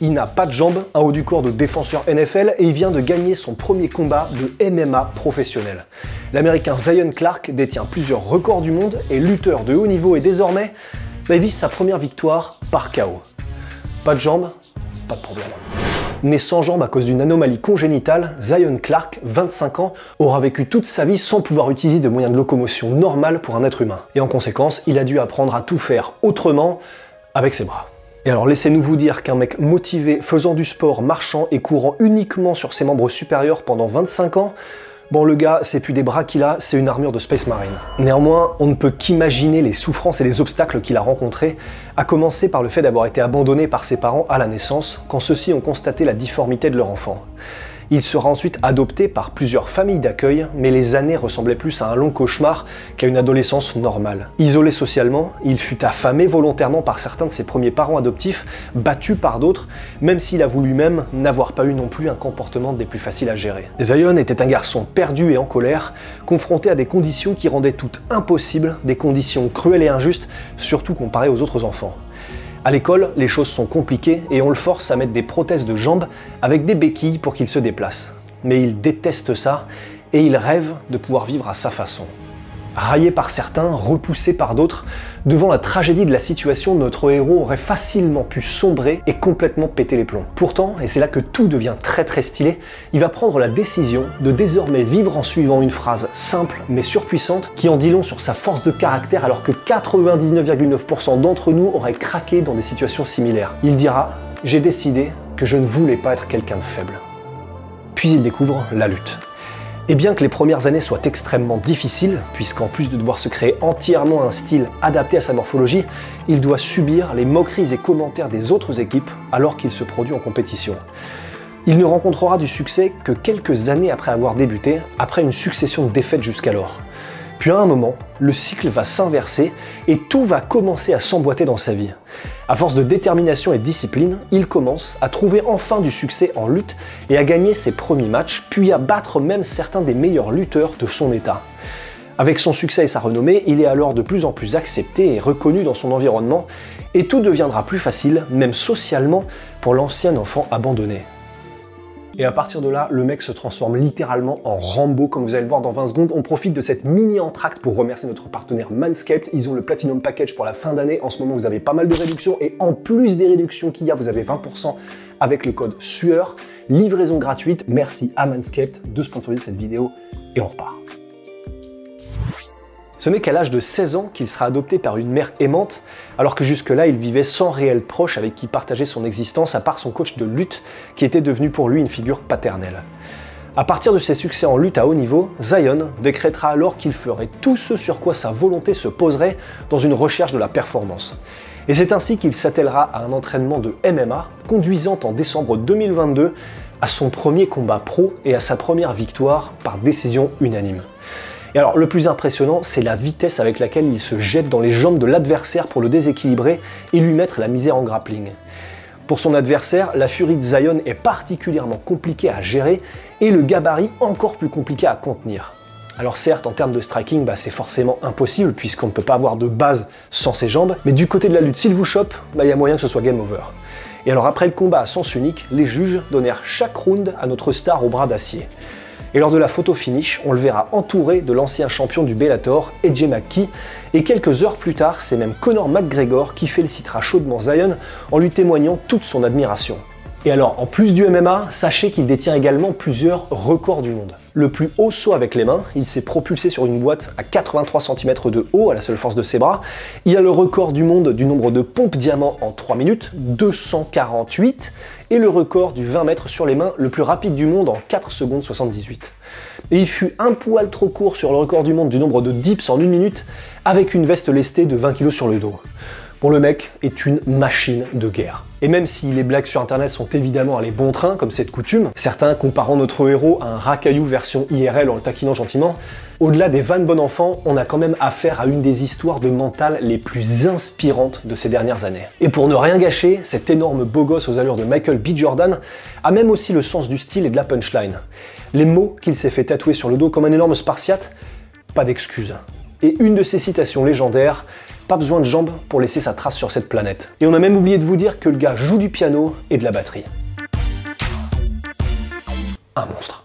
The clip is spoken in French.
Il n'a pas de jambes, un haut du corps de défenseur NFL et il vient de gagner son premier combat de MMA professionnel. L'Américain Zion Clark détient plusieurs records du monde et lutteur de haut niveau et désormais, il vit sa première victoire par KO. Pas de jambes, pas de problème. Né sans jambes à cause d'une anomalie congénitale, Zion Clark, 25 ans, aura vécu toute sa vie sans pouvoir utiliser de moyens de locomotion normal pour un être humain. Et en conséquence, il a dû apprendre à tout faire autrement avec ses bras. Et alors laissez-nous vous dire qu'un mec motivé, faisant du sport, marchant et courant uniquement sur ses membres supérieurs pendant 25 ans, bon, le gars, c'est plus des bras qu'il a, c'est une armure de Space Marine. Néanmoins, on ne peut qu'imaginer les souffrances et les obstacles qu'il a rencontrés, à commencer par le fait d'avoir été abandonné par ses parents à la naissance, quand ceux-ci ont constaté la difformité de leur enfant. Il sera ensuite adopté par plusieurs familles d'accueil, mais les années ressemblaient plus à un long cauchemar qu'à une adolescence normale. Isolé socialement, il fut affamé volontairement par certains de ses premiers parents adoptifs, battu par d'autres, même s'il avoue lui-même n'avoir pas eu non plus un comportement des plus faciles à gérer. Zion était un garçon perdu et en colère, confronté à des conditions qui rendaient tout impossible, des conditions cruelles et injustes, surtout comparées aux autres enfants. À l'école, les choses sont compliquées et on le force à mettre des prothèses de jambes avec des béquilles pour qu'il se déplace. Mais il déteste ça et il rêve de pouvoir vivre à sa façon. Raillé par certains, repoussé par d'autres, devant la tragédie de la situation, notre héros aurait facilement pu sombrer et complètement péter les plombs. Pourtant, et c'est là que tout devient très stylé, il va prendre la décision de désormais vivre en suivant une phrase simple mais surpuissante qui en dit long sur sa force de caractère alors que 99,9% d'entre nous auraient craqué dans des situations similaires. Il dira « J'ai décidé que je ne voulais pas être quelqu'un de faible ». Puis il découvre la lutte. Et bien que les premières années soient extrêmement difficiles, puisqu'en plus de devoir se créer entièrement un style adapté à sa morphologie, il doit subir les moqueries et commentaires des autres équipes alors qu'il se produit en compétition. Il ne rencontrera du succès que quelques années après avoir débuté, après une succession de défaites jusqu'alors. Puis à un moment, le cycle va s'inverser et tout va commencer à s'emboîter dans sa vie. À force de détermination et de discipline, il commence à trouver enfin du succès en lutte et à gagner ses premiers matchs, puis à battre même certains des meilleurs lutteurs de son état. Avec son succès et sa renommée, il est alors de plus en plus accepté et reconnu dans son environnement, et tout deviendra plus facile, même socialement, pour l'ancien enfant abandonné. Et à partir de là, le mec se transforme littéralement en Rambo, comme vous allez le voir dans 20 secondes. On profite de cette mini entracte pour remercier notre partenaire Manscaped. Ils ont le Platinum Package pour la fin d'année. En ce moment, vous avez pas mal de réductions. Et en plus des réductions qu'il y a, vous avez 20% avec le code SUEUR. Livraison gratuite. Merci à Manscaped de sponsoriser cette vidéo. Et on repart. Ce n'est qu'à l'âge de 16 ans qu'il sera adopté par une mère aimante, alors que jusque-là, il vivait sans réel proche avec qui partager son existence, à part son coach de lutte, qui était devenu pour lui une figure paternelle. À partir de ses succès en lutte à haut niveau, Zion décrétera alors qu'il ferait tout ce sur quoi sa volonté se poserait dans une recherche de la performance. Et c'est ainsi qu'il s'attellera à un entraînement de MMA, conduisant en décembre 2022 à son premier combat pro et à sa première victoire par décision unanime. Et alors, le plus impressionnant, c'est la vitesse avec laquelle il se jette dans les jambes de l'adversaire pour le déséquilibrer et lui mettre la misère en grappling. Pour son adversaire, la furie de Zion est particulièrement compliquée à gérer et le gabarit encore plus compliqué à contenir. Alors certes, en termes de striking, c'est forcément impossible puisqu'on ne peut pas avoir de base sans ses jambes, mais du côté de la lutte, s'il vous chope, il y a moyen que ce soit game over. Et alors après le combat à sens unique, les juges donnèrent chaque round à notre star au bras d'acier. Et lors de la photo finish, on le verra entouré de l'ancien champion du Bellator, AJ McKee, et quelques heures plus tard, c'est même Conor McGregor qui félicitera chaudement Zion en lui témoignant toute son admiration. Et alors, en plus du MMA, sachez qu'il détient également plusieurs records du monde. Le plus haut saut avec les mains, il s'est propulsé sur une boîte à 83 cm de haut à la seule force de ses bras. Il y a le record du monde du nombre de pompes diamants en 3 minutes, 248, et le record du 20 mètres sur les mains, le plus rapide du monde en 4 secondes 78. Et il fut un poil trop court sur le record du monde du nombre de dips en 1 minute, avec une veste lestée de 20 kg sur le dos. Bon, le mec est une machine de guerre. Et même si les blagues sur internet sont évidemment allées bon train, comme c'est de coutume, certains comparant notre héros à un racaillou version IRL en le taquinant gentiment, au-delà des vannes bon enfant, on a quand même affaire à une des histoires de mental les plus inspirantes de ces dernières années. Et pour ne rien gâcher, cet énorme beau gosse aux allures de Michael B. Jordan a même aussi le sens du style et de la punchline. Les mots qu'il s'est fait tatouer sur le dos comme un énorme spartiate, pas d'excuses. Et une de ses citations légendaires, Pas besoin de jambes pour laisser sa trace sur cette planète. Et on a même oublié de vous dire que le gars joue du piano et de la batterie. Un monstre.